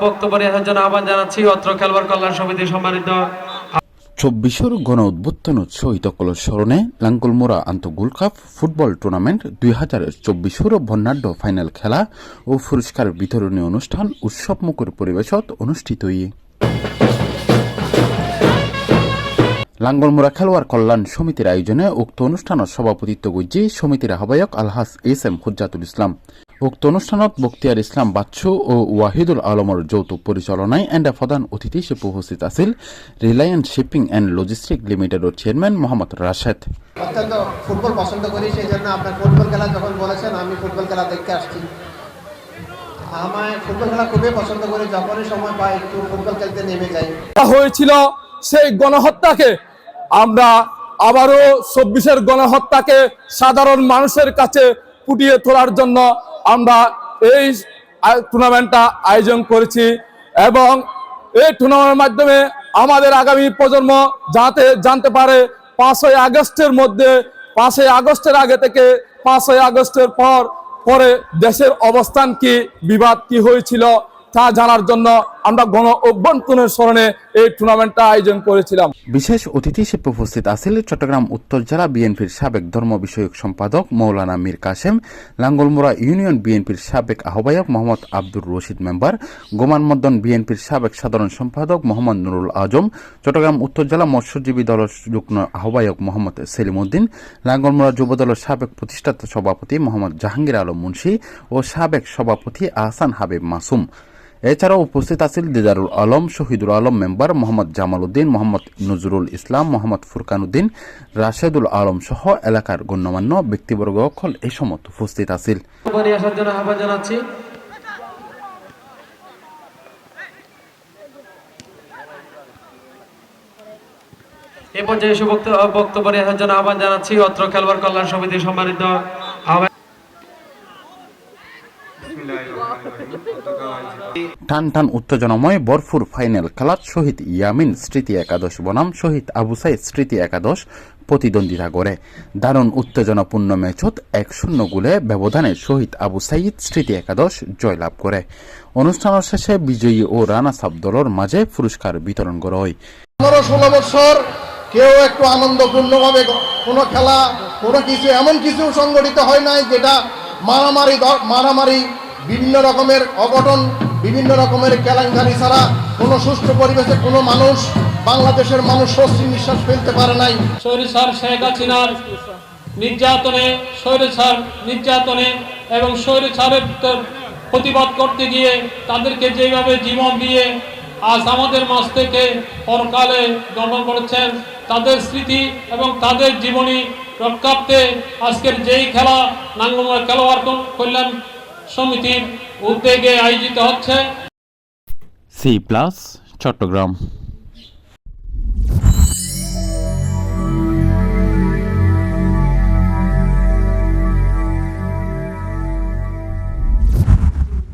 বক্তব্য রাখার জন্য আহ্বান জানাচ্ছি অত্র খেলোয়াড় কল্যাণ সমিতি সম্মানিত 24 গণ উদ্বোধন শহীদকল স্মরণে লাঙ্গলমোড়া আন্তঃগুল কাপ ফুটবল টুর্নামেন্ট 2024 বর্ণাঢ্য ফাইনাল খেলা ও পুরস্কার বিতরণী অনুষ্ঠান উৎসবমুখর পরিবেশত অনুষ্ঠিত লাঙ্গলমোড়া খেলোয়াড় কল্যাণ সমিতির আয়োজনে উক্ত অনুষ্ঠানত সভাপতিত্ব করছে সমিতির আহ্বায়ক আলহাজ এস.এম. হুজ্জাতুল ইসলাম। উক্ত অনুষ্ঠানত বক্তিয়ার ইসলাম বাচ্চু ও ওয়াহিদুল আলমর যৌতুক পরিচালনায় এন্ডা প্রধান অতিথি হিসেবে উপস্থিত আছিল রিলায়েন্স শিপিং অ্যান্ড লজিস্টিক লিমিটেডের চেয়ারম্যান মোহাম্মদ রাশেদ। অত্যন্ত ফুটবল পছন্দ করি, সেই জন্য আপনার ফুটবল খেলা যখন বলেছেন আমি ফুটবল খেলা দেখতে আসছি। আমার ফুটবল খেলা খুবই পছন্দ করি, যখনই সময় পাই একটু ফুটবল খেলতে নেমে যাই। হয়েছিল সেই গণহত্যাকে আমরা আবারও 24-এর গণহত্যাকে সাধারণ মানুষের কাছে ফুটিয়ে তোলার জন্য আমরা এই টুর্নামেন্টটা আয়োজন করেছি এবং এই টুর্নামেন্টের মাধ্যমে আমাদের আগামী প্রজন্ম যাতে জানতে পারে 5ই আগস্টের মধ্যে 5ই আগস্টের আগে থেকে 5ই আগস্টের পরে দেশের অবস্থান কি, বিবাদ কি হয়েছিল তা জানার জন্য আমরা গণ অভ্যন্তরের স্মরণে এই টুর্নামেন্টটা আয়োজন করেছিলাম। বিশেষ অতিথি হিসেবে উপস্থিত আছেন চট্টগ্রাম উত্তর জেলা বিএনপির সাবেক ধর্ম বিষয়ক সম্পাদক মৌলানা মীর কাসেম, লাঙ্গলমোড়া ইউনিয়ন বিএনপির সাবেক আহ্বায়ক মোহাম্মদ আব্দুর রশিদ মেম্বার, গোমানমদন বিএনপির সাবেক সাধারণ সম্পাদক মোহাম্মদ নুরুল আজম, চট্টগ্রাম উত্তর জেলা মৎস্যজীবী দলের যুগ্ম আহ্বায়ক মোহাম্মদ সেলিম উদ্দিন, লাঙ্গলমোড়া যুব দলের সাবেক প্রতিষ্ঠাতা সভাপতি মোহাম্মদ জাহাঙ্গীর আলম মুন্সি ও সাবেক সভাপতি আহসান হাবিব মাসুম। এছাড়াও উপস্থিত আছেন দিদারুল আলম, শহীদুল আলম মেম্বার, মোহাম্মদ জামাল উদ্দিন, মোহাম্মদ নজরুল ইসলাম, মোহাম্মদ ফুরকান উদ্দিন, রাশেদুল আলম সহ এলাকার গণ্যমান্য ব্যক্তিবর্গ এই সময় উপস্থিত আছেন। আসার জন্য আহ্বান জানাচ্ছি। এ পর্যায়ে বক্তব্য রাখার জন্য আহ্বান জানাচ্ছি অত্র খেলোয়াড় কল্যাণ সমিতি সম্মানিত টান টান উত্তেজনাময় ভরপুর ফাইনাল খেলাত শহীদ ইয়ামিন স্মৃতি একাদশ বনাম শহীদ আবু সাইদ স্মৃতি একাদশ প্রতিদ্বন্দ্বিতা করে। দারুণ উত্তেজনাপূর্ণ ম্যাচত 1-0 গোলে ব্যবধানে শহীদ আবু সাইদ স্মৃতি একাদশ জয়লাভ করে। অনুষ্ঠানের শেষে বিজয়ী ও রানার্স আপ দলের মাঝে পুরস্কার বিতরণ করা হয়। 15-16 বছর কেউ একটু আনন্দপূর্ণভাবে কোনো খেলা কোনো কিছু এমন কিছু সংগঠিত হয় নাই যেটা মারামারি বিভিন্ন রকমের অঘটন, বিভিন্ন রকমের কেলেঙ্কারি ছাড়া কোনো সুষ্ঠু পরিবেশে কোনো মানুষ, বাংলাদেশের মানুষ স্বস্তি নিঃশ্বাস ফেলতে পারে নাই। স্বৈরাচার শেখ হাসিনার নির্যাতনে এবং স্বৈরাচারের প্রতিবাদ করতে গিয়ে তাদেরকে যেভাবে জীবন দিয়ে আজ আমাদের মাঝ থেকে পরকালে গমন করেছেন, তাদের স্মৃতি এবং তাদের জীবনী রক্ষার্থে আজকের যেই খেলা লাঙ্গলমোড়া খেলোয়াড় কল্যাণ সমিতির উদ্যোগে আয়োজিত হচ্ছে। C plus Chittagong.